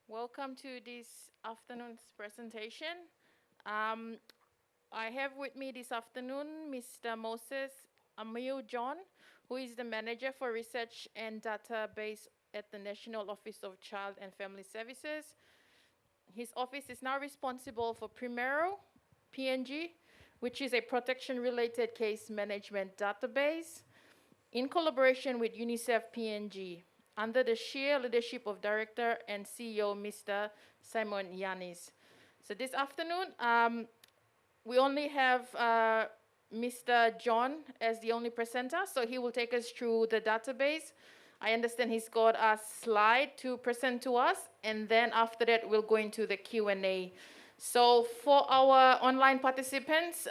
Welcome to this afternoon's presentation. Um, I have with me this afternoon Mr. Moses Amaiu John, who is the Manager for Research and Database at the National Office of Child and Family Services. His office is now responsible for Primero, PNG, which is a protection-related case management database, in collaboration with UNICEF PNG, under the sheer leadership of Director and CEO Mr. Simon Yanis. So this afternoon, we only have Mr. John as the only presenter, so he will take us through the database. I understand he's got a slide to present to us, and then after that, we'll go into the Q&A. So for our online participants,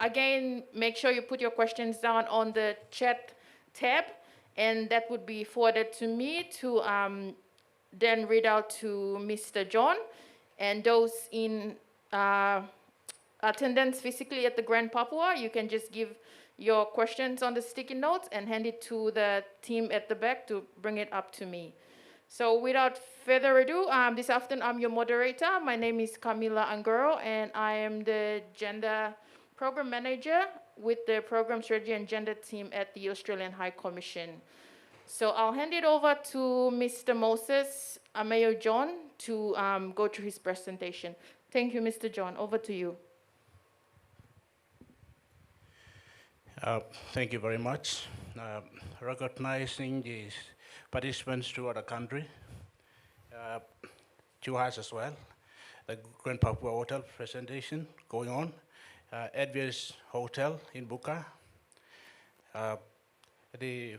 again, make sure you put your questions down on the chat tab, and that would be forwarded to me to then read out to Mr. John. And those in attendance physically at the Grand Papua, you can just give your questions on the sticky notes and hand it to the team at the back to bring it up to me. So without further ado, this afternoon I'm your moderator. My name is Camilla Angoro, and I am the Gender Program Manager with the Program Strategy and Gender team at the Australian High Commission. So I'll hand it over to Mr. Moses Amaiu John to go through his presentation. Thank you, Mr. John. Over to you. Thank you very much. Recognizing the participants throughout the country, to us as well, the Grand Papua Hotel presentation going on, Edvius Hotel in Buka, the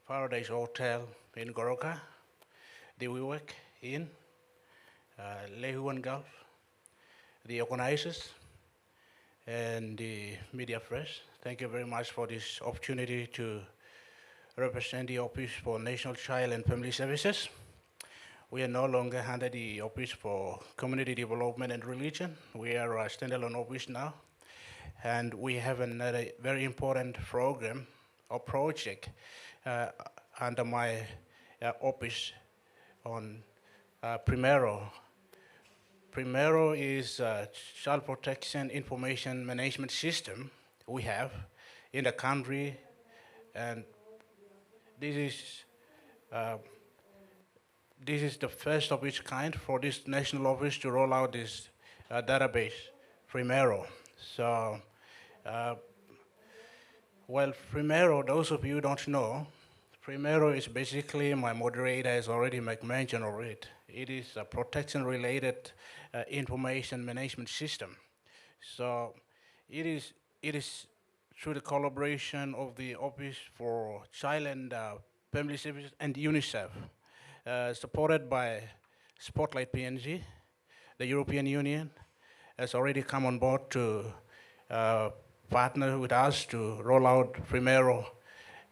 Paradise Hotel in Goroka, the Wiwek Inn, Lehuan Gulf, the organizers, and the media press. Thank you very much for this opportunity to represent the Office for National Child and Family Services. We are no longer under the Office for Community Development and Religion. We are a standalone office now, and we have another very important program or project under my office on Primero. Primero is a child protection information management system we have in the country, and this is the first of its kind for this national office to roll out this database, Primero. So, well, Primero, those of you who don't know, Primero is basically, my moderator has already made mention of it. It is a protection-related information management system. So it is through the collaboration of the Office for Child and Family Services and UNICEF, supported by Spotlight PNG. The European Union has already come on board to partner with us to roll out Primero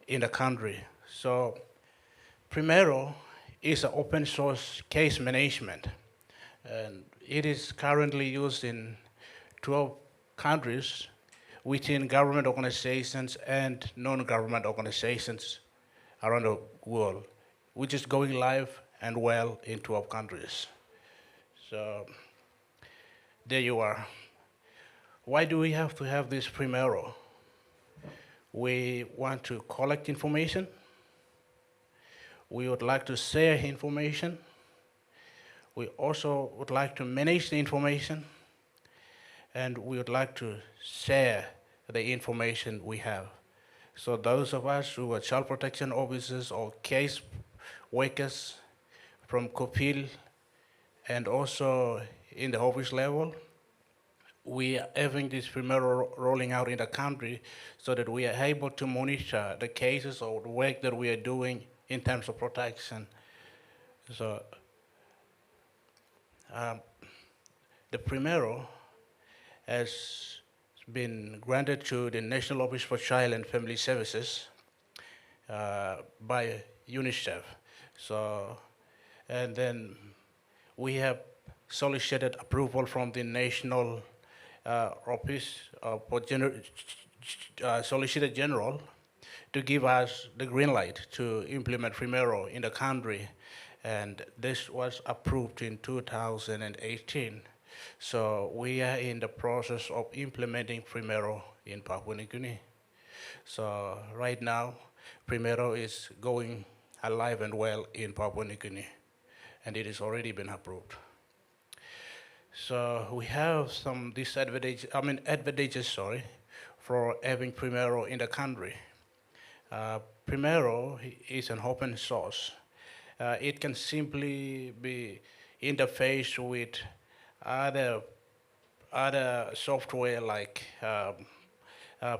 in the country. So Primero is an open source case management, and it is currently used in 12 countries within government organizations and non-government organizations around the world, which is going live and well in 12 countries. So there you are. Why do we have to have this Primero? We want to collect information. We would like to share information. We also would like to manage the information, and we would like to share the information we have. So those of us who are child protection officers or case workers from COPIL and also in the office level, we are having this Primero rolling out in the country so that we are able to monitor the cases or the work that we are doing in terms of protection. So the Primero has been granted to the National Office for Child and Family Services by UNICEF. So, and then we have solicited approval from the National Office for Solicitor General to give us the green light to implement Primero in the country. and this was approved in 2018. So we are in the process of implementing Primero in Papua New Guinea. So right now, Primero is going alive and well in Papua New Guinea, and it has already been approved. So we have some advantages, for having Primero in the country. Primero is an open source. It can simply be interfaced with other software like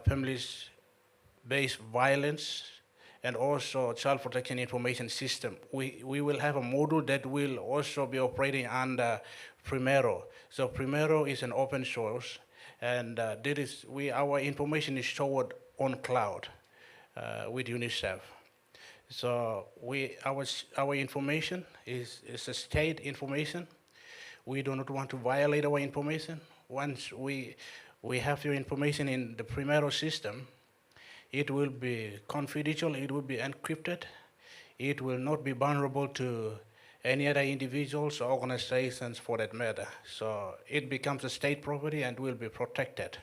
families-based violence and also child protection information system. We will have a module that will also be operating under Primero. So Primero is an open source, and our information is stored on cloud with UNICEF. So our information is a state information. We do not want to violate our information. Once we have your information in the Primero system, it will be confidential, it will be encrypted, it will not be vulnerable to any other individuals or organizations for that matter. So it becomes a state property and will be protected.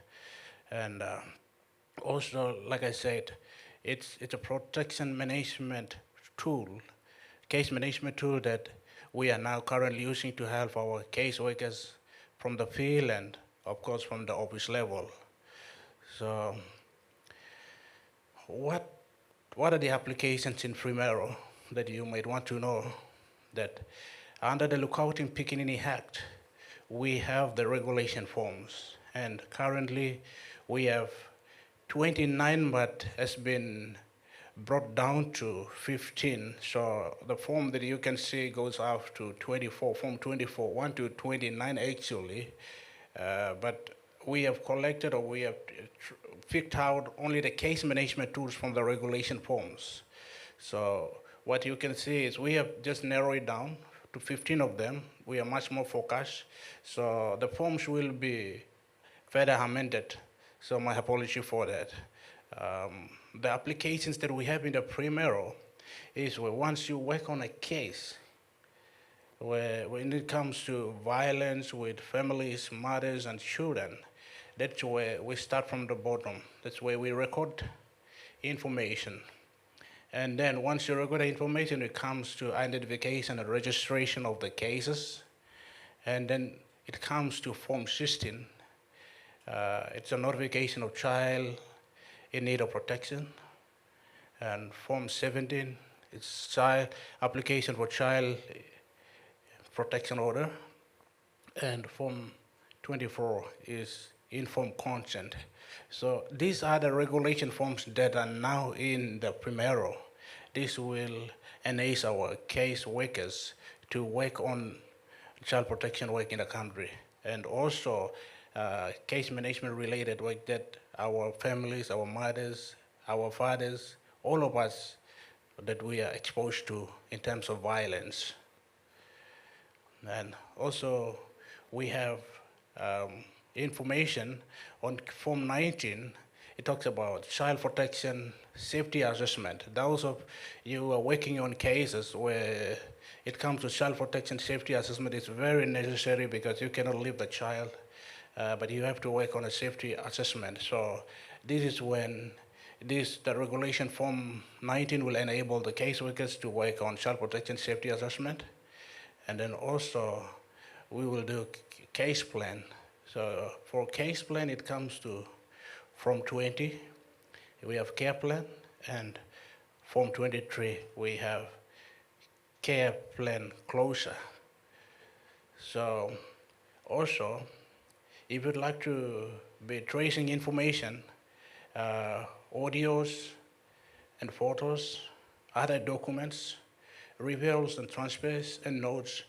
And also, like I said, it's a protection management tool, case management tool that we are now currently using to help our case workers from the field and, of course, from the office level. So what are the applications in Primero that you might want to know? That under the Lookouting Pickaninny Act, we have the regulation forms, and currently we have 29, but has been brought down to 15. So the form that you can see goes up to 24, form 24, 1 to 29 actually. But we have collected, or we have picked out only the case management tools from the regulation forms. So what you can see is we have just narrowed it down to 15 of them. We are much more focused. So the forms will be further amended. So my apology for that. The applications that we have in the Primero is where once you work on a case, where when it comes to violence with families, mothers, and children, that's where we start from the bottom. That's where we record information. And then once you record the information, it comes to identification and registration of the cases. And then it comes to Form 16. It's a notification of child in need of protection. And Form 17, it's child application for child protection order. And Form 24 is informed consent. So these are the regulation forms that are now in the Primero. This will enable our case workers to work on child protection work in the country, and also case management related work that our families, our mothers, our fathers, all of us that we are exposed to in terms of violence. And also we have information on Form 19. It talks about child protection safety assessment. Those of you who are working on cases where it comes to child protection safety assessment, it's very necessary because you cannot leave the child, but you have to work on a safety assessment. So this is when the regulation Form 19 will enable the caseworkers to work on child protection safety assessment. And then also we will do case plan. So for case plan, it comes to Form 20, we have care plan, and Form 23, we have care plan closure. So also, if you'd like to be tracing information, audios and photos, other documents, reveals and transfers and notes,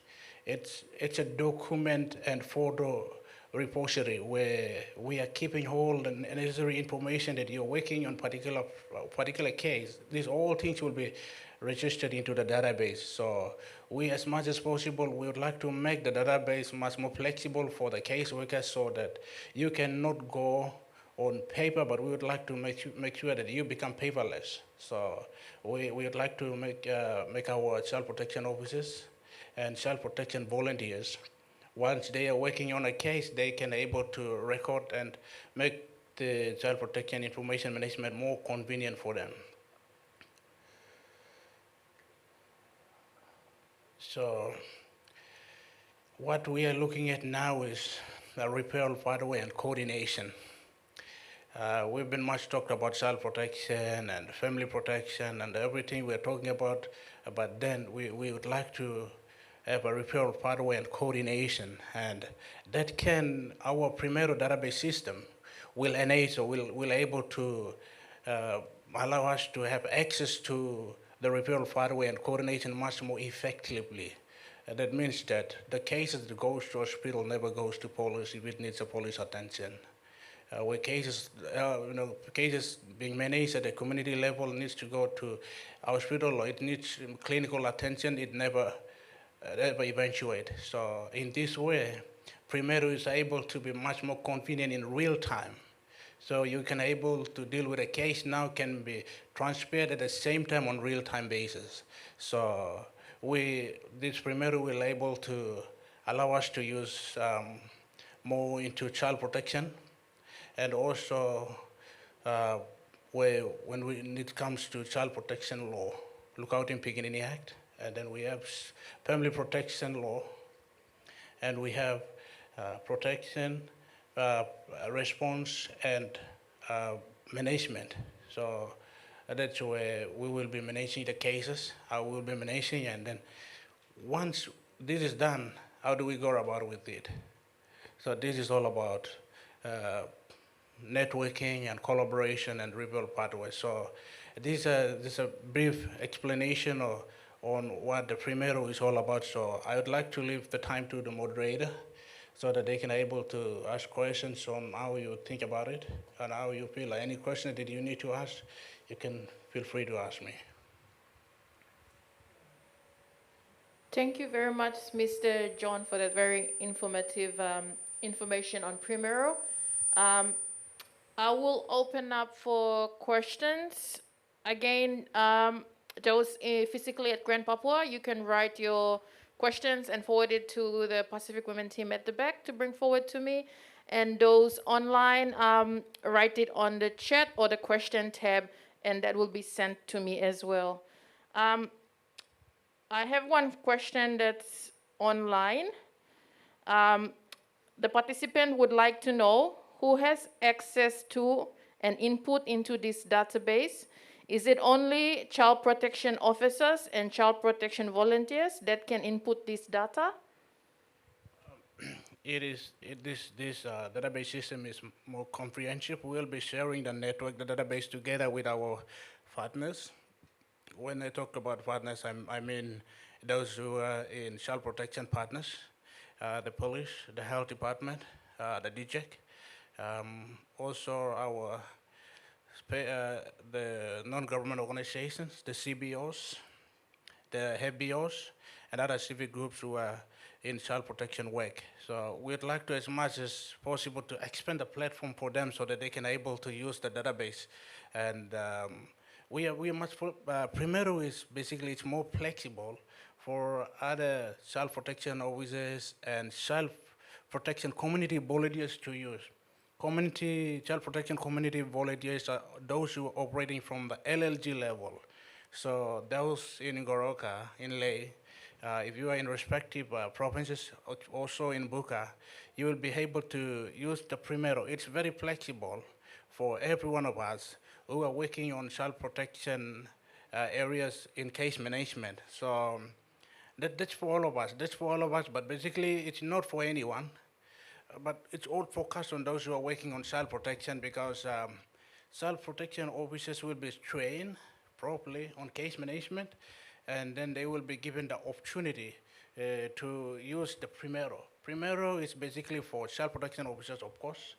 it's a document and photo repository where we are keeping all the necessary information that you're working on particular case. These all things will be registered into the database. So we, as much as possible, we would like to make the database much more flexible for the caseworkers so that you cannot go on paper, but we would like to make sure that you become paperless. So we would like to make our child protection officers and child protection volunteers, once they are working on a case, they can able to record and make the child protection information management more convenient for them. So what we are looking at now is a referral pathway and coordination. We've been much talked about child protection and family protection and everything we're talking about, but then we would like to have a referral pathway and coordination, and that can, our Primero database system will enable, will able to uh, allow us to have access to the referral pathway and coordination much more effectively. That means that the cases that goes to hospital never goes to police if it needs a police attention. Where cases, cases being managed at the community level needs to go to hospital or it needs clinical attention, it never eventuate. So in this way, Primero is able to be much more convenient in real time. So you can able to deal with a case now can be transferred at the same time on real time basis. So this Primero will able to allow us to use more into child protection, and also when it comes to child protection law, Lookout in Piginini Act, and then we have family protection law, and we have protection, response, and management. So that's where we will be managing the cases, how we will be managing, and then once this is done, how do we go about with it? So this is all about networking and collaboration and referral pathways. So this is a brief explanation on what the Primero is all about. So I would like to leave the time to the moderator so that they can able to ask questions on how you think about it and how you feel. Any question that you need to ask, you can feel free to ask me. Thank you very much, Mr. John, for that very informative information on Primero. I will open up for questions. Again, those physically at Grand Papua, you can write your questions and forward it to the Pacific Women team at the back to bring forward to me. And those online, write it on the chat or the question tab, and that will be sent to me as well. I have one question that's online. The participant would like to know who has access to and input into this database. Is it only child protection officers and child protection volunteers that can input this data? This database system is more comprehensive. We'll be sharing the network, the database together with our partners. When I talk about partners, I mean those who are in child protection partners, the police, the health department, the DJEC, also the non-government organizations, the CBOs, the HBOs, and other civic groups who are in child protection work. So we'd like to, as much as possible, to expand the platform for them so that they can able to use the database. And we much Primero is basically it's more flexible for other child protection officers and child protection community volunteers to use. Child protection community volunteers are those who are operating from the LLG level. So those in Goroka, in Ley, if you are in respective provinces, also in Buka, you will be able to use the Primero. It's very flexible for every one of us who are working on child protection areas in case management. So that's for all of us. That's for all of us, but basically it's not for anyone. But it's all focused on those who are working on child protection because child protection officers will be trained properly on case management, and then they will be given the opportunity to use the Primero. Primero is basically for child protection officers, of course,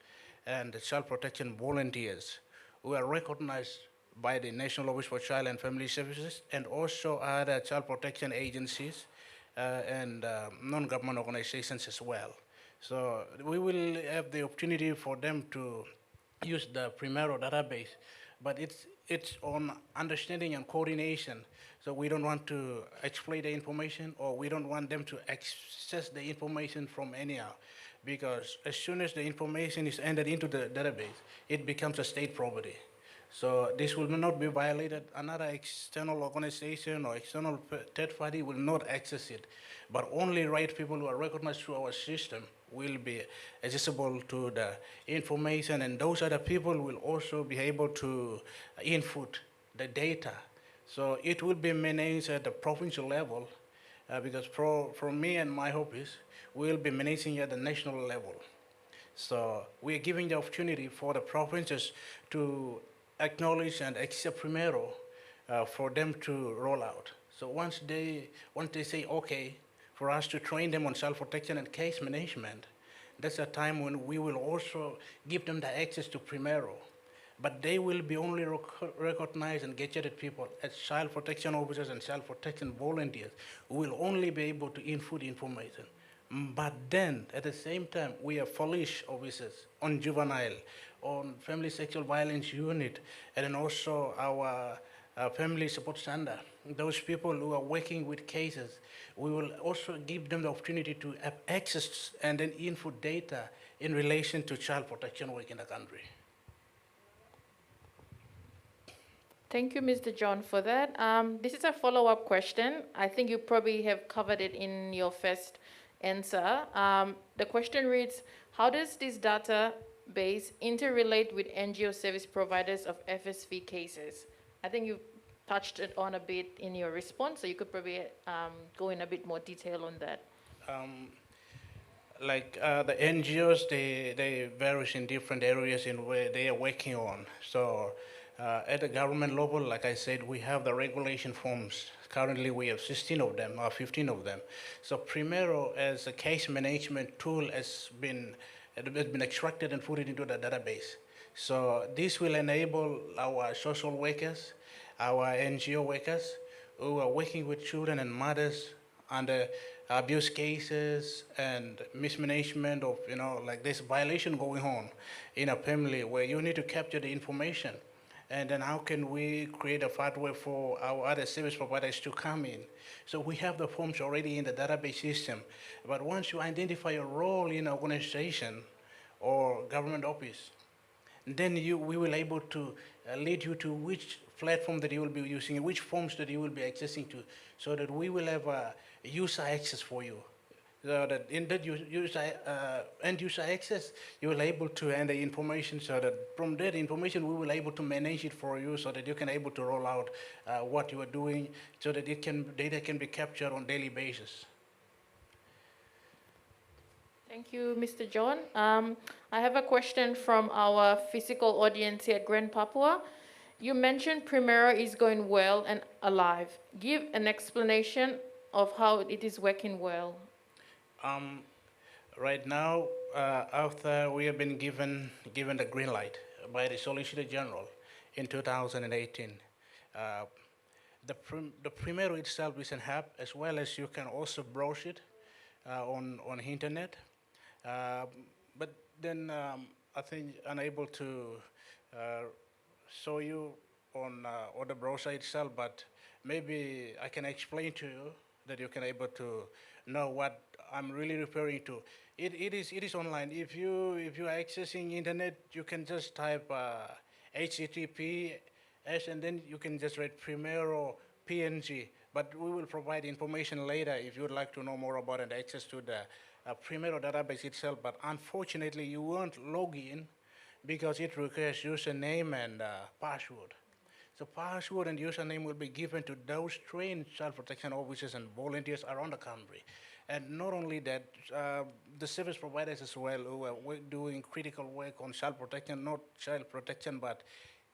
and the child protection volunteers who are recognized by the National Office for Child and Family Services and also other child protection agencies and non-government organizations as well. So we will have the opportunity for them to use the Primero database, but it's on understanding and coordination. So we don't want to exploit the information, or we don't want them to access the information from anyhow, because as soon as the information is entered into the database, it becomes a state property. So this will not be violated. Another external organization or external third party will not access it, but only right people who are recognized through our system will be accessible to the information, and those other people will also be able to input the data. So it will be managed at the provincial level, because for me and my hope is we'll be managing at the national level. So we are giving the opportunity for the provinces to acknowledge and accept Primero, for them to roll out. So once they say okay, for us to train them on self-protection and case management, that's a time when we will also give them the access to Primero. But they will be only recognized and gadgeted people as child protection officers and child protection volunteers who will only be able to input information. But then, at the same time, we have police officers on juvenile, on family sexual violence unit, and then also our family support center. Those people who are working with cases, we will also give them the opportunity to have access and then input data in relation to child protection work in the country. Thank you, Mr. John, for that. This is a follow-up question. I think you probably have covered it in your first answer. The question reads, how does this database interrelate with NGO service providers of FSV cases? I think you touched it on a bit in your response, so you could probably go in a bit more detail on that. The NGOs, they vary in different areas in where they are working on. So at the government level, like I said, we have the regulation forms. Currently, we have 16 of them, or 15 of them. So Primero, as a case management tool, has been extracted and put it into the database. So this will enable our social workers, our NGO workers, who are working with children and mothers under abuse cases and mismanagement of, like this violation going on in a family, where you need to capture the information. And then how can we create a pathway for our other service providers to come in? So we have the forms already in the database system. But once you identify your role in an organization or government office, then we will able to lead you to which platform that you will be using, which forms that you will be accessing to, so that we will have user access for you. So that in that end user access, you will able to enter information, so that from that information we will able to manage it for you, so that you can able to roll out what you are doing, so that data can be captured on daily basis. Thank you, Mr. John. I have a question from our physical audience here at Grand Papua. You mentioned Primero is going well and alive. Give an explanation of how it is working well. Right now, after we have been given the green light by the Solicitor General in 2018, the Primero itself is an app, as well as you can also browse it on internet. But then I think unable to show you on the browser itself, but maybe I can explain to you that you can able to know what I'm really referring to. It is online. If you are accessing internet, you can just type HTTPS, and then you can just write Primero PNG. But we will provide information later if you would like to know more about it, access to the Primero database itself. But unfortunately, you won't log in because it requires username and password. So password and username will be given to those trained child protection officers and volunteers around the country. And not only that, the service providers as well, who are doing critical work on child protection, not child protection, but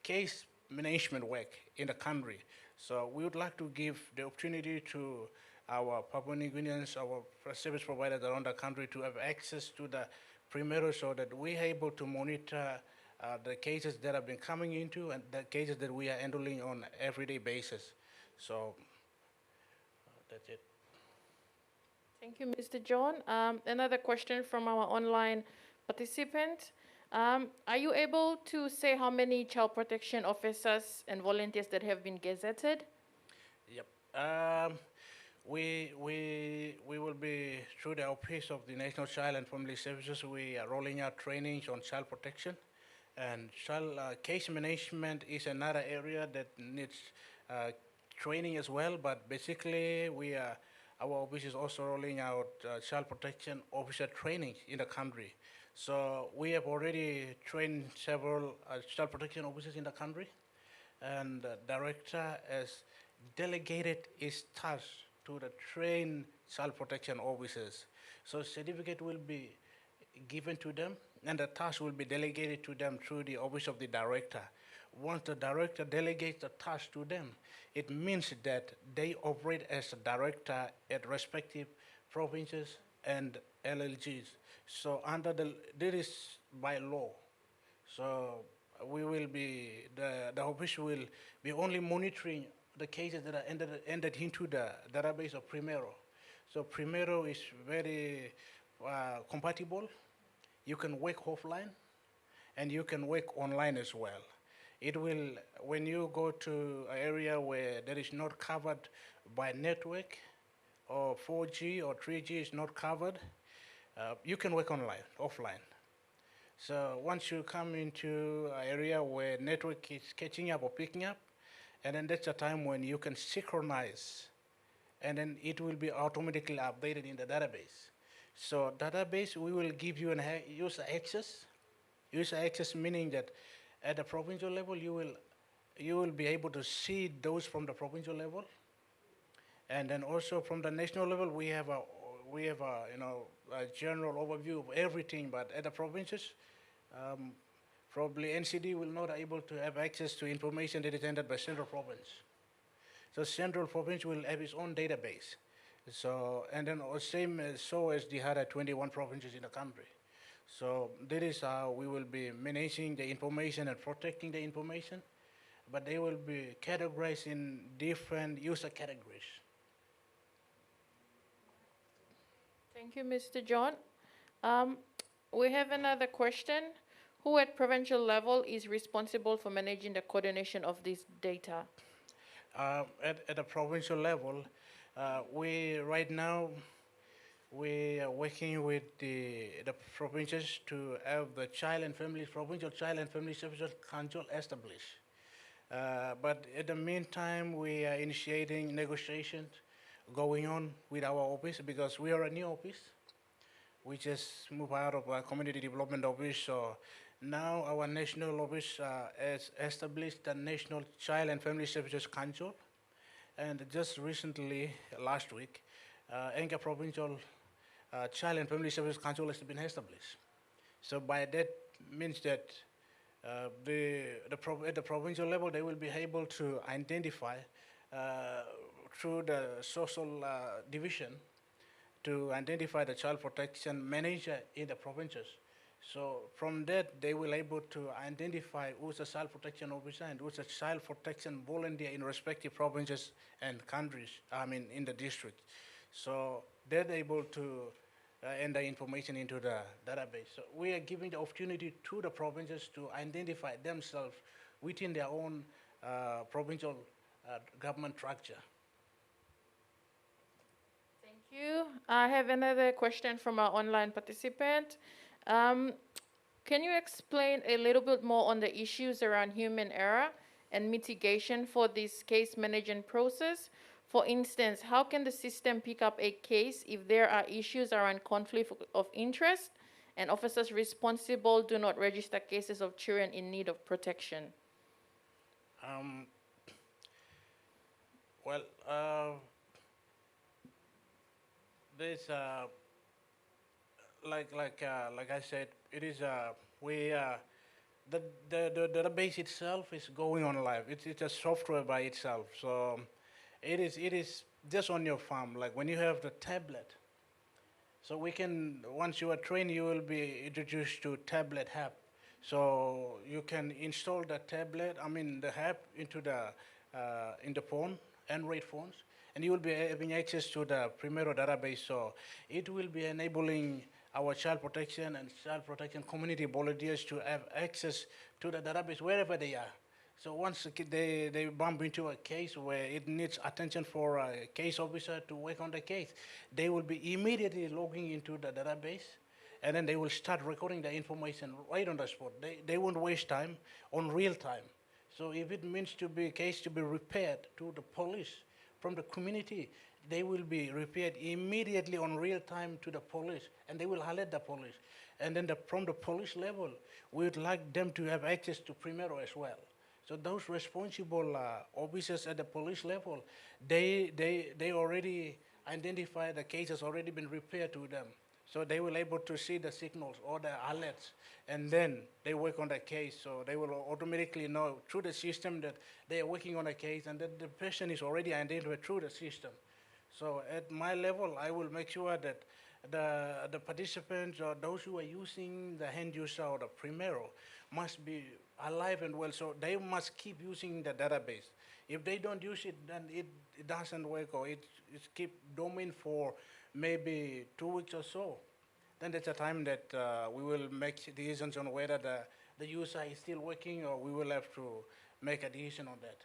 case management work in the country. So we would like to give the opportunity to our Papua New Guineans, our service providers around the country, to have access to the Primero, so that we're able to monitor the cases that have been coming into and the cases that we are handling on an everyday basis. So that's it. Thank you, Mr. John. Another question from our online participant. Are you able to say how many child protection officers and volunteers that have been gazetted? Yep. We will be, through the Office of the National Child and Family Services, we are rolling out trainings on child protection. And child case management is another area that needs uh, training as well, but basically our office is also rolling out child protection officer training in the country. So we have already trained several child protection officers in the country, and the director has delegated his task to the trained child protection officers. So certificate will be given to them, and the task will be delegated to them through the office of the director. Once the director delegates the task to them, it means that they operate as a director at respective provinces and LLGs. So under this is by law. So we will be, the office will be only monitoring the cases that are entered into the database of Primero. So Primero is very compatible. You can work offline and you can work online as well. It will, when you go to an area where that is not covered by network, or 4G or 3G is not covered, you can work online, offline. So once you come into an area where network is catching up or picking up, and then that's a time when you can synchronize, and then it will be automatically updated in the database. So database, we will give you an user access. User access meaning that at the provincial level, you will be able to see those from the provincial level, and then also from the national level, we have a, a general overview of everything. But at the provinces, um, probably NCD will not able to have access to information that is entered by central province. So central province will have its own database. So, and then same as, so as the other 21 provinces in the country. So that is how we will be managing the information and protecting the information, but they will be categorized in different user categories. Thank you, Mr. John. Um, we have another question. Who at provincial level is responsible for managing the coordination of this data? At the provincial level, we right now we are working with the provinces to have the provincial child and family services council established. But in the meantime, we are initiating negotiations going on with our office because we are a new office. We just moved out of our community development office, so now our national office has established the National Child and Family Services Council, and just recently, last week, Enga Provincial Child and Family Services Council has been established. So by that means that at the provincial level, they will be able to identify through the social division to identify the child protection manager in the provinces. So from that, they will able to identify who's a child protection officer and who's a child protection volunteer in respective provinces and countries, I mean, in the district. So they're able to enter information into the database. So we are giving the opportunity to the provinces to identify themselves within their own provincial government structure. Thank you. I have another question from our online participant. Can you explain a little bit more on the issues around human error and mitigation for this case management process? For instance, how can the system pick up a case if there are issues around conflict of interest and officers responsible do not register cases of children in need of protection? Um, well, there's like I said, it is we the database itself is going on live. It's a software by itself, so it is just on your farm. Like when you have the tablet, so we can once you are trained, you will be introduced to tablet app. So you can install the tablet, I mean the app into the in the phone, Android phones, and you will be having access to the Primero database. So it will be enabling our child protection and child protection community volunteers to have access to the database wherever they are. So once they bump into a case where it needs attention for a case officer to work on the case, they will be immediately logging into the database, and then they will start recording the information right on the spot. They won't waste time on real time. So if it means to be a case to be repaired to the police from the community, they will be repaired immediately on real time to the police, and they will alert the police. And then from the police level, we would like them to have access to Primero as well. So those responsible officers at the police level, they already identify the case has already been repaired to them. So they will able to see the signals or the alerts, and then they work on the case. So they will automatically know through the system that they are working on a case, and that the person is already identified through the system. So at my level, I will make sure that the participants or those who are using the hand user or the Primero must be alive and well. So they must keep using the database. If they don't use it, then it doesn't work, or it keep dormant for maybe 2 weeks or so. Then that's a time that we will make decisions on whether the user is still working, or we will have to make a decision on that.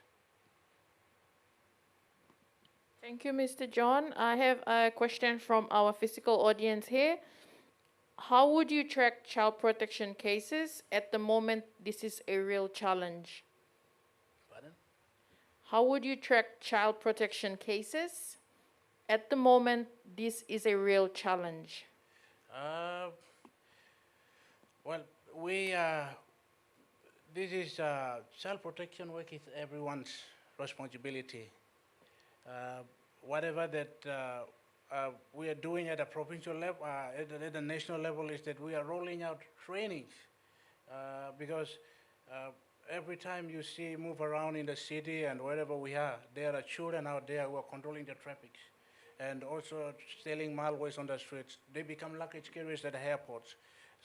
Thank you, Mr. John. I have a question from our physical audience here. How would you track child protection cases? At the moment, this is a real challenge. Pardon? How would you track child protection cases? At the moment, this is a real challenge. Uh, well, this is child protection work is everyone's responsibility. Uh, Whatever that we are doing at a provincial level, at the national level, is that we are rolling out trainings, because every time you see move around in the city and wherever we are, there are children out there who are controlling the traffic and also selling malwares on the streets. They become luggage carriers at the airports.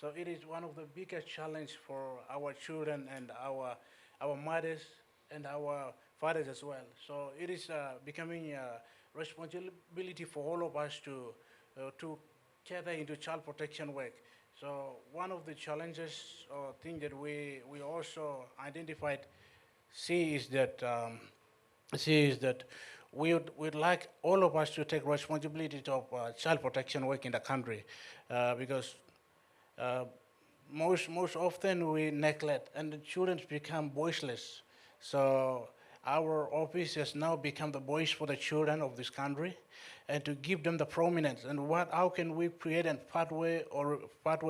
So it is one of the biggest challenges for our children and our mothers and our fathers as well. So it is becoming a responsibility for all of us to cater into child protection work. So one of the challenges or thing that we also identified see is that we'd like all of us to take responsibility of child protection work in the country, because uh, most often we neglect and the children become voiceless. So our office has now become the voice for the children of this country, and to give them the prominence. And how can we create a pathway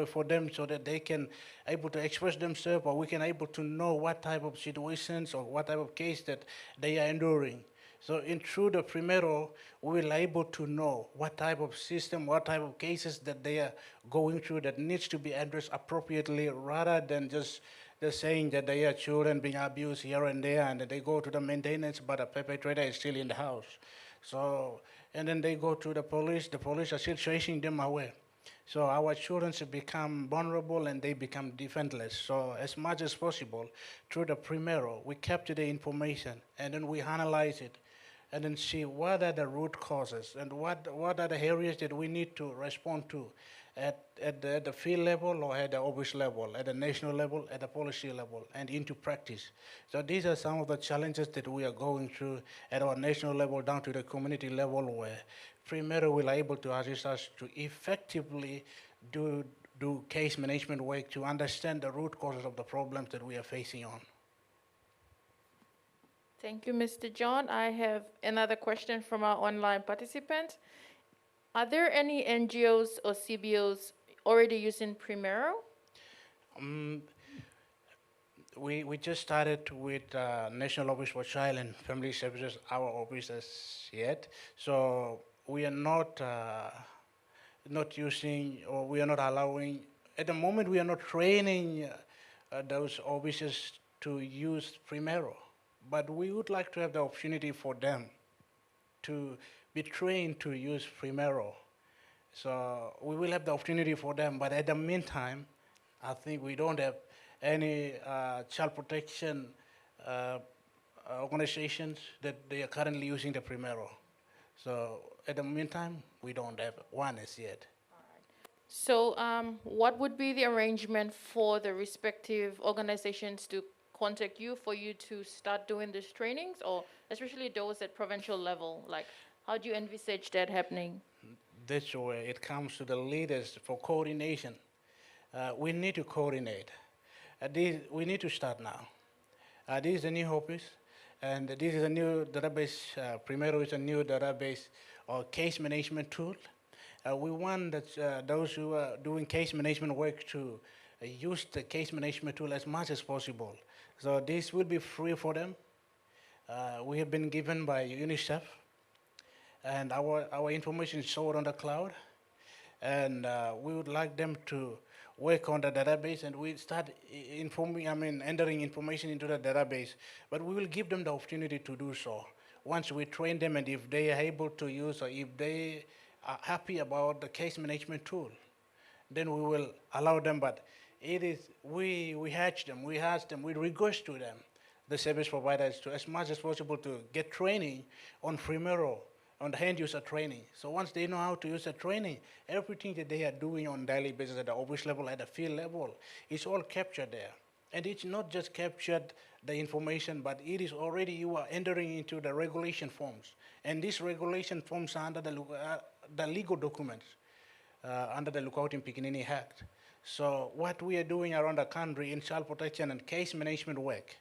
for them so that they can able to express themselves, or we can able to know what type of situations or what type of case that they are enduring. So through the Primero, we will able to know what type of system, what type of cases that they are going through that needs to be addressed appropriately, rather than just saying that they are children being abused here and there, and that they go to the maintenance, but the perpetrator is still in the house. So, and then they go to the police are still chasing them away. So our children become vulnerable and they become defenseless. So as much as possible, through the Primero, we capture the information and then we analyze it and then see what are the root causes and what are the areas that we need to respond to at the field level or at the office level, at the national level, at the policy level, and into practice. So these are some of the challenges that we are going through at our national level down to the community level, where Primero will able to assist us to effectively do case management work to understand the root causes of the problems that we are facing on. Thank you, Mr. John. I have another question from our online participant. Are there any NGOs or CBOs already using Primero? We just started with National Office for Child and Family Services, our offices yet. So we are not using, or we are not allowing, at the moment we are not training those offices to use Primero. But we would like to have the opportunity for them to be trained to use Primero. So we will have the opportunity for them, but at the meantime, I think we don't have any child protection organizations that they are currently using the Primero. So at the meantime, we don't have one as yet. So, what would be the arrangement for the respective organizations to contact you for you to start doing these trainings, or especially those at provincial level? Like, how do you envisage that happening? That's where it comes to the leaders for coordination. We need to coordinate. We need to start now. This is a new office, and this is a new database. Primero is a new database or case management tool. We want that those who are doing case management work to use the case management tool as much as possible. So this will be free for them. We have been given by UNICEF, and our information is stored on the cloud. And we would like them to work on the database, and we start entering information into the database. But we will give them the opportunity to do so. Once we train them, and if they are able to use, or if they are happy about the case management tool, then we will allow them. But it is, we hatch them, we request to them, the service providers, to as much as possible to get training on Primero, on the hand user training. So once they know how to use the training, everything that they are doing on daily basis at the office level, at the field level, it's all captured there. And it's not just captured the information, but it is already, you are entering into the regulation forms. And these regulation forms are under the legal documents under the Lookout in Pikinini Act. So what we are doing around the country in child protection and case management work,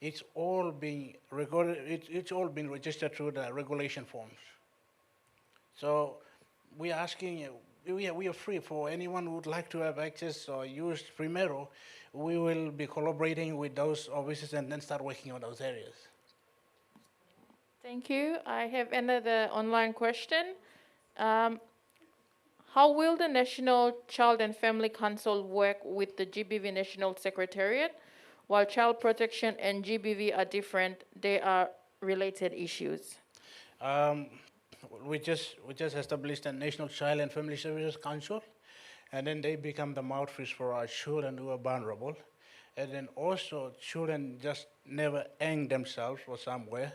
it's all being recorded, it's all been registered through the regulation forms. So we are asking, we are free for anyone who would like to have access or use Primero. We will be collaborating with those offices and then start working on those areas. Thank you. I have another online question. Um, how will the National Child and Family Council work with the GBV National Secretariat? While child protection and GBV are different, they are related issues. Um, we just established a National Child and Family Services Council, and then they become the mouthpiece for our children who are vulnerable. And then also children just never hang themselves or somewhere,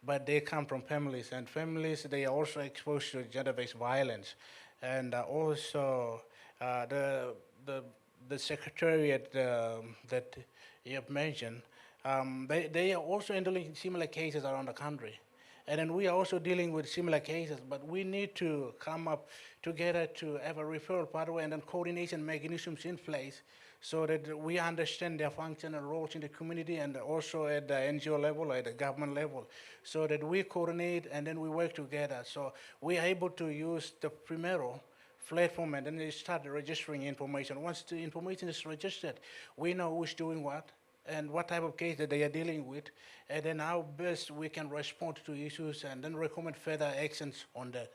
but they come from families, and families, they are also exposed to gender-based violence. And also the, the, the secretariat that you have mentioned, they are also handling similar cases around the country. And then we are also dealing with similar cases, but we need to come up together to have a referral pathway and then coordination mechanisms in place so that we understand their function and roles in the community, and also at the NGO level, at the government level, so that we coordinate and then we work together. So we are able to use the Primero platform, and then they start registering information. Once the information is registered, we know who's doing what and what type of case that they are dealing with, and then how best we can respond to issues and then recommend further actions on that.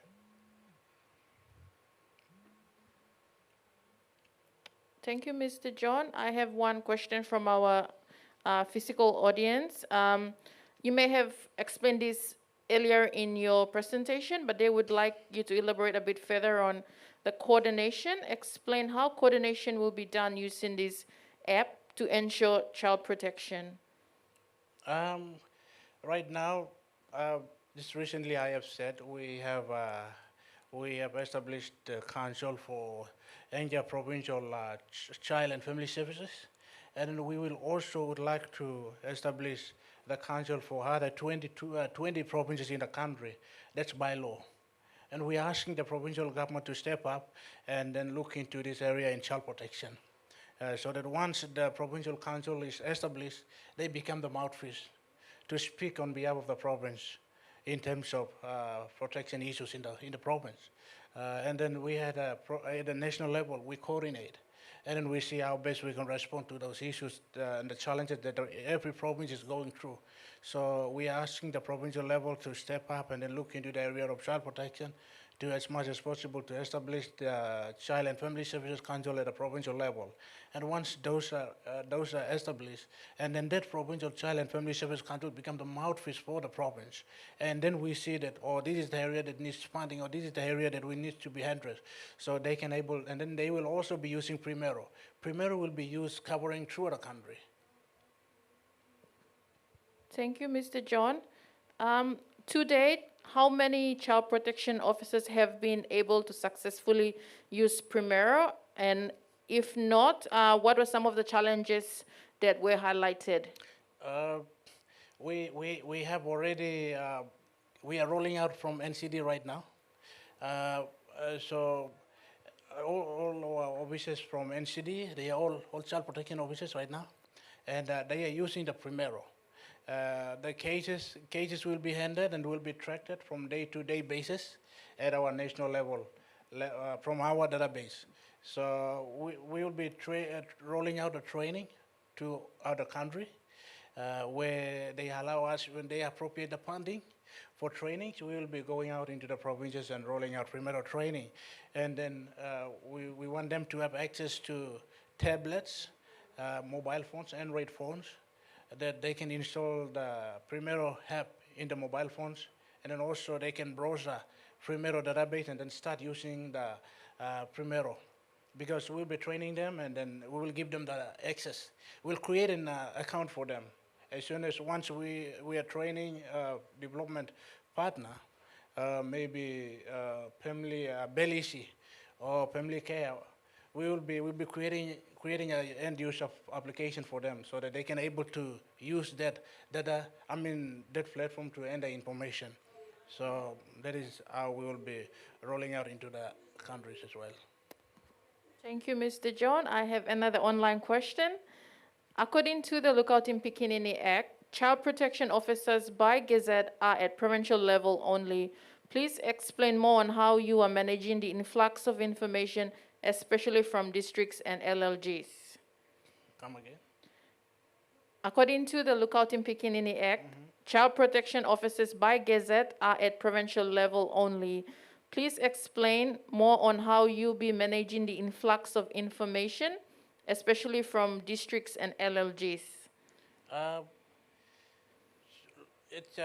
Thank you, Mr. John. I have one question from our physical audience. You may have explained this earlier in your presentation, but they would like you to elaborate a bit further on the coordination. Explain how coordination will be done using this app to ensure child protection. Right now, just recently I have said we have established the Council for Provincial Child and Family Services, and we will also would like to establish the Council for other 20 provinces in the country. That's by law. And we're asking the provincial government to step up and then look into this area in child protection. So that once the provincial council is established, they become the mouthpiece to speak on behalf of the province in terms of protection issues in the province. And then we had at the national level, we coordinate, and then we see how best we can respond to those issues and the challenges that every province is going through. So we are asking the provincial level to step up and then look into the area of child protection, to as much as possible to establish the Child and Family Services Council at a provincial level. And once those are established, and then that provincial Child and Family Services Council become the mouthpiece for the province. And then we see that, oh, this is the area that needs funding, or this is the area that we need to be addressed. So they can and then they will also be using Primero. Primero will be used covering throughout the country. Thank you, Mr. John. To date, how many child protection officers have been able to successfully use Primero? And if not, what were some of the challenges that were highlighted? Uh, we have already, we are rolling out from NCD right now. So all our officers from NCD, they are all child protection officers right now, and they are using the Primero. The cases will be handled and will be tracked from day-to-day basis at our national level from our database. So we will be rolling out a training to other country where they allow us, when they appropriate the funding for trainings, we will be going out into the provinces and rolling out Primero training. And then we want them to have access to tablets, mobile phones, Android phones, that they can install the Primero app in the mobile phones, and then also they can browse the Primero database and then start using the Primero, because we'll be training them and then we will give them the access. We'll create an account for them. As soon as once we are training development partner, maybe family Belisi or family care, we'll be creating an end user application for them so that they can able to use that that platform to enter information. So that is how we will be rolling out into the countries as well. Thank you, Mr. John. I have another online question. According to the Lookout in Pikinini Act, child protection officers by Gazette are at provincial level only. Please explain more on how you are managing the influx of information, especially from districts and LLGs. Come again? According to the Lookout in Pikinini Act, child protection officers by Gazette are at provincial level only. Please explain more on how you'll be managing the influx of information, especially from districts and LLGs. Uh, it's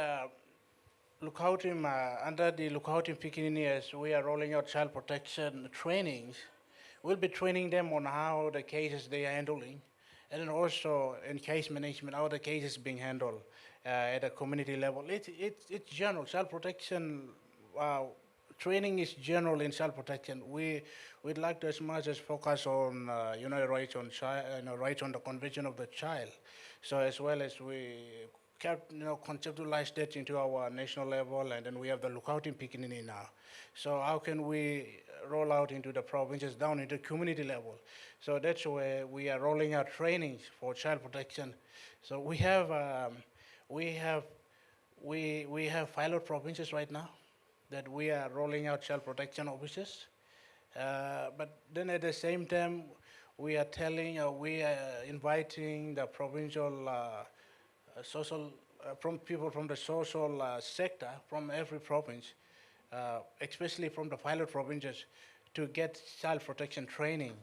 Lookout in, under the Lookout in Pikinini, as we are rolling out child protection trainings, we'll be training them on how the cases they are handling, and then also in case management, how the cases being handled at a community level. It's general. Child protection training is general in child protection. We'd like to as much as focus on rights on child, rights on the Convention of the Child. So as well as we kept conceptualize that into our national level, and then we have the Lookout in Pikinini now. So how can we roll out into the provinces down into community level? So that's where we are rolling out trainings for child protection. So we have we have pilot provinces right now that we are rolling out child protection officers. But then at the same time, we are we are inviting the provincial social, from people from the social sector from every province, especially from the pilot provinces, to get child protection training.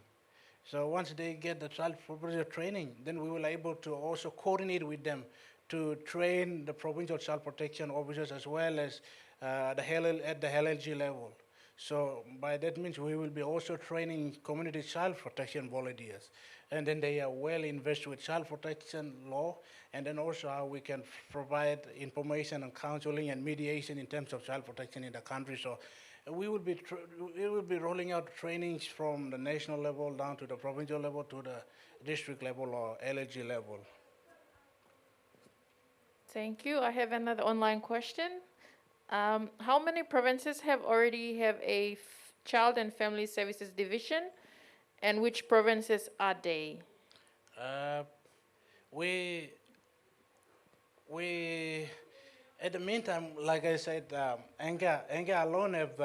So once they get the child protection training, then we will able to also coordinate with them to train the provincial child protection officers as well as at the LLG level. So by that means we will be also training community child protection volunteers. And then they are well invested with child protection law, and then also how we can provide information and counseling and mediation in terms of child protection in the country. So we will be rolling out trainings from the national level down to the provincial level to the district level or LLG level. Thank you. I have another online question. How many provinces have already have a child and family services division, and which provinces are they? Uh, we we at the meantime, like I said, Anga alone have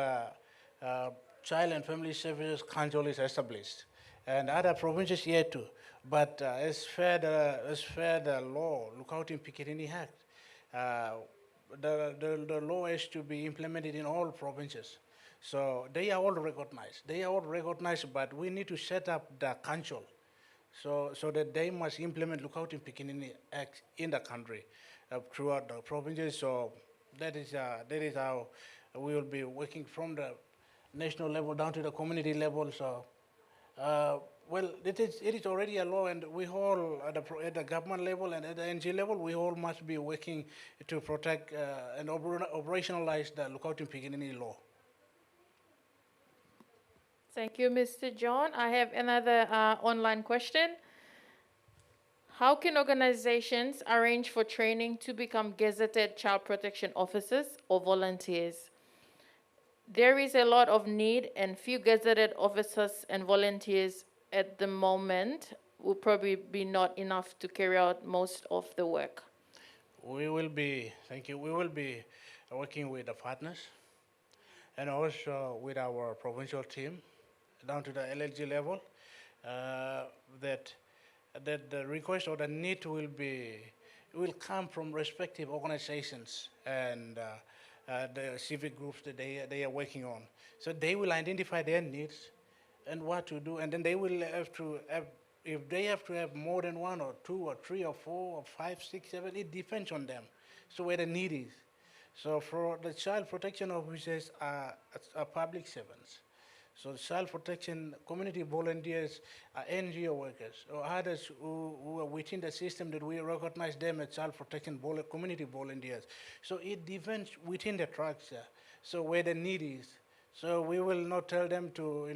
child and family services council is established, and other provinces yet too. But as per the law, Lookout in Pikirini Act, uh, the law is to be implemented in all provinces. So they are all recognized. They are all recognized, but we need to set up the council so that they must implement Lookout in Pikinini Act in the country throughout the provinces. So that is how we will be working from the national level down to the community level. So Uh, well, it is already a law, and we all at the government level and at the NG level, we all must be working to protect and operationalize the Lookout in Piginini law. Thank you, Mr. John. I have another online question. How can organizations arrange for training to become gazetted child protection officers or volunteers? There is a lot of need, and few gazetted officers and volunteers at the moment will probably be not enough to carry out most of the work. Thank you, we will be working with the partners and also with our provincial team down to the LLG level, uh, that that the request or the need will come from respective organizations and the civic groups that they are working on. So they will identify their needs and what to do, and then they will have to have, if they have to have more than one or two or three or four or five, six, seven, it depends on them. So where the need is. So for the child protection officers are public servants. So child protection community volunteers are NGO workers or others who are within the system that we recognize them as child protection community volunteers. So it depends within the structure. So where the need is. So we will not tell them to,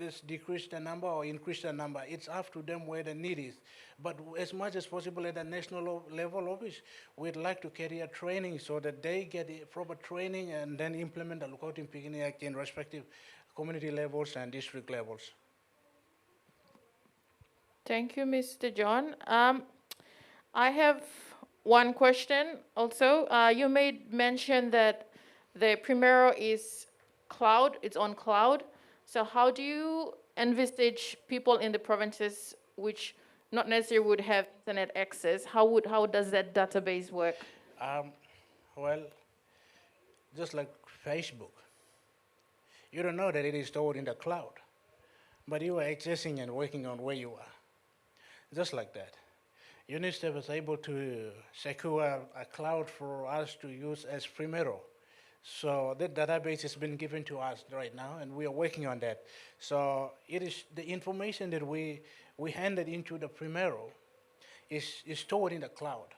just decrease the number or increase the number. It's up to them where the need is. But as much as possible at the national level office, we'd like to carry a training so that they get the proper training and then implement the Lookout in Piginini Act in respective community levels and district levels. Thank you, Mr. John. I have one question also. You made mention that the Primero is cloud, it's on cloud. So how do you envisage people in the provinces which not necessarily would have internet access? How does that database work? Well, just like Facebook, you don't know that it is stored in the cloud, but you are accessing and working on where you are. Just like that. UNICEF was able to secure a cloud for us to use as Primero. So that database has been given to us right now, and we are working on that. So it is the information that we handed into the Primero is stored in the cloud.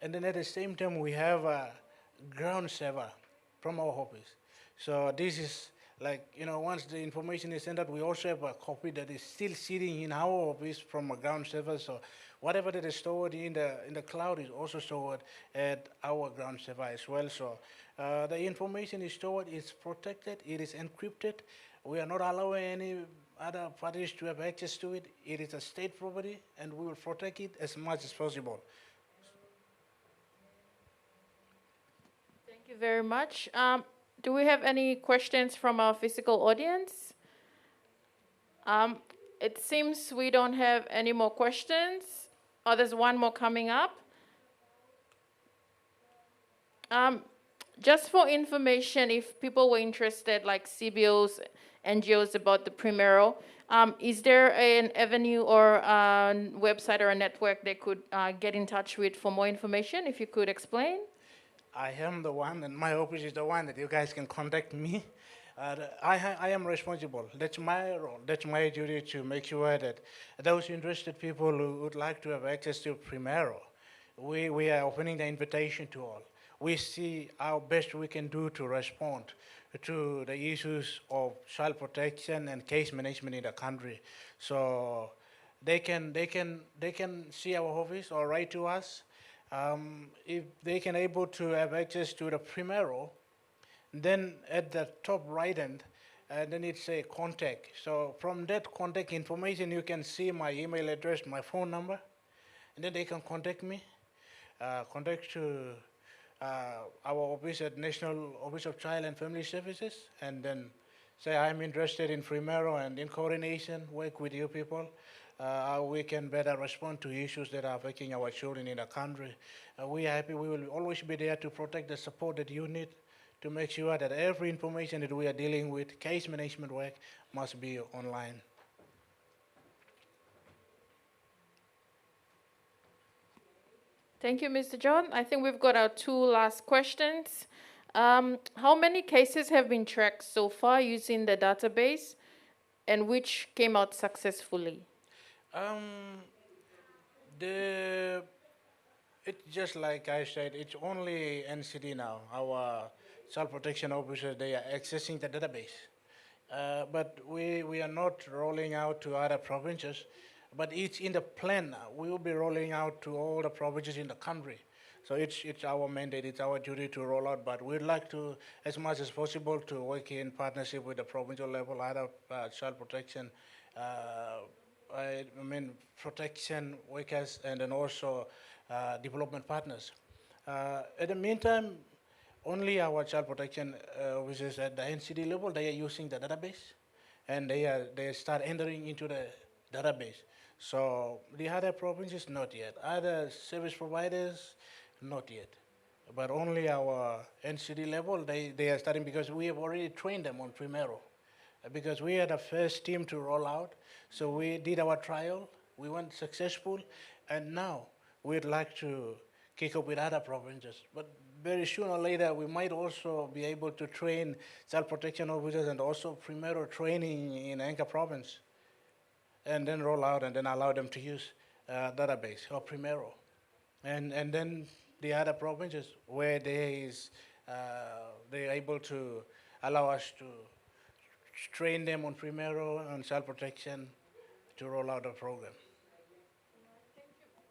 And then at the same time, we have a ground server from our office. So this is like, once the information is sent out, we also have a copy that is still sitting in our office from a ground server. So whatever that is stored in the cloud is also stored at our ground server as well. So the information is stored, it's protected, it is encrypted. We are not allowing any other parties to have access to it. It is a state property, and we will protect it as much as possible. Thank you very much. Do we have any questions from our physical audience? It seems we don't have any more questions. Oh, there's one more coming up. Just for information, if people were interested, like CBOs, NGOs, about the Primero, is there an avenue or a website or a network they could get in touch with for more information? If you could explain. I am the one, and my office is the one that you guys can contact me. I am responsible. That's my role. That's my duty to make sure that those interested people who would like to have access to Primero, we are opening the invitation to all. We see how best we can do to respond to the issues of child protection and case management in the country. So they can see our office or write to us. If they can able to have access to the Primero, then at the top right end, then it's a contact. So from that contact information, you can see my email address, my phone number, and then they can contact me, contact to our office at National Office of Child and Family Services, and then say I'm interested in Primero and in coordination, work with you people. How we can better respond to issues that are affecting our children in the country. We are happy. We will always be there to protect the support that you need to make sure that every information that we are dealing with, case management work, must be online. Thank you, Mr. John. I think we've got our two last questions. How many cases have been tracked so far using the database? and which came out successfully? Um, the It's just like I said, it's only NCD now. Our child protection officers, they are accessing the database. But we are not rolling out to other provinces, but it's in the plan now. We will be rolling out to all the provinces in the country. So it's our mandate, it's our duty to roll out, but we'd like to, as much as possible, to work in partnership with the provincial level, other child protection, protection workers, and then also development partners. At the meantime, only our child protection officers at the NCD level, they are using the database, and they start entering into the database. So the other provinces, not yet. Other service providers, not yet. But only our NCD level, they are starting because we have already trained them on Primero. Because we are the first team to roll out. So we did our trial, we went successful, and now we'd like to kick up with other provinces. But very sooner or later, we might also be able to train child protection officers and also Primero training in Anchor province, and then roll out and then allow them to use database or Primero. And then the other provinces where they're able to allow us to train them on Primero and child protection to roll out the program.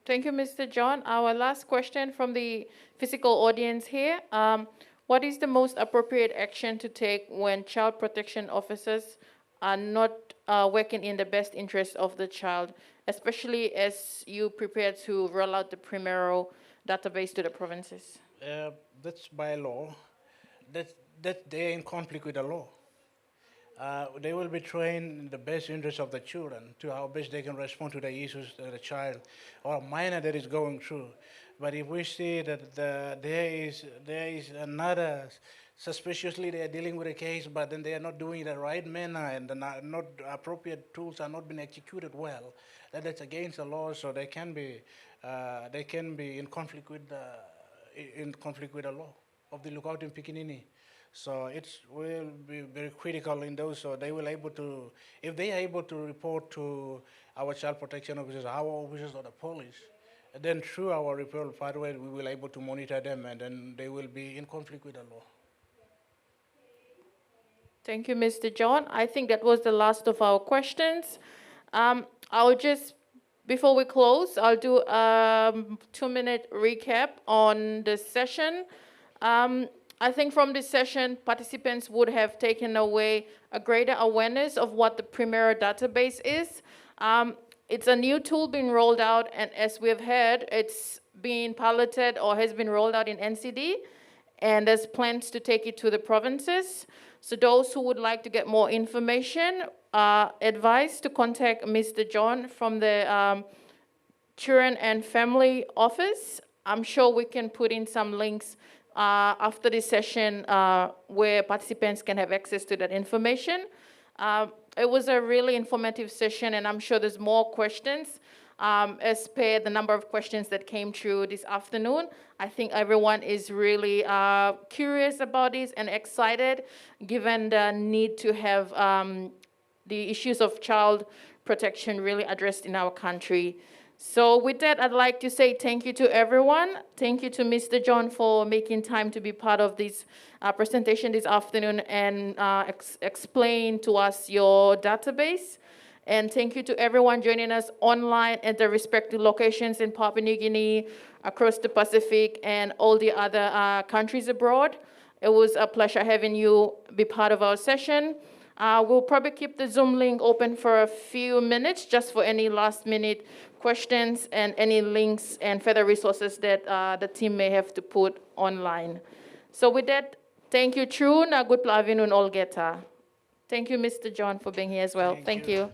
Thank you, Mr. John. Our last question from the physical audience here. What is the most appropriate action to take when child protection officers are not working in the best interest of the child, especially as you prepare to roll out the Primero database to the provinces? That's by law. That they're in conflict with the law. They will be trained in the best interest of the children to how best they can respond to the issues that the child or minor that is going through. But if we see that there is another suspiciously they are dealing with a case, but then they are not doing it the right manner and the not appropriate tools are not being executed well, that's against the law. So they can be in conflict with the law of the lookout in Pikinini. So it will be very critical in those. So they will able to, if they are able to report to our child protection officers, our officers or the police, then through our referral pathway, we will able to monitor them, and then they will be in conflict with the law. Thank you, Mr. John. I think that was the last of our questions. I'll just, before we close, I'll do a 2-minute recap on the session. I think from this session, participants would have taken away a greater awareness of what the Primero database is. It's a new tool being rolled out, and as we've heard, it's being piloted or has been rolled out in NCD, and there's plans to take it to the provinces. So those who would like to get more information, advised to contact Mr. John from the Children and Family Office. I'm sure we can put in some links after this session where participants can have access to that information. It was a really informative session, and I'm sure there's more questions. As per the number of questions that came through this afternoon, I think everyone is really curious about this and excited, given the need to have the issues of child protection really addressed in our country. So with that, I'd like to say thank you to everyone. Thank you to Mr. John for making time to be part of this presentation this afternoon and explain to us your database. And thank you to everyone joining us online at the respective locations in Papua New Guinea, across the Pacific, and all the other countries abroad. It was a pleasure having you be part of our session. We'll probably keep the Zoom link open for a few minutes just for any last-minute questions and any links and further resources that the team may have to put online. So with that, thank you, True. Good Plavinun Olgeta. Thank you, Mr. John, for being here as well. Thank you.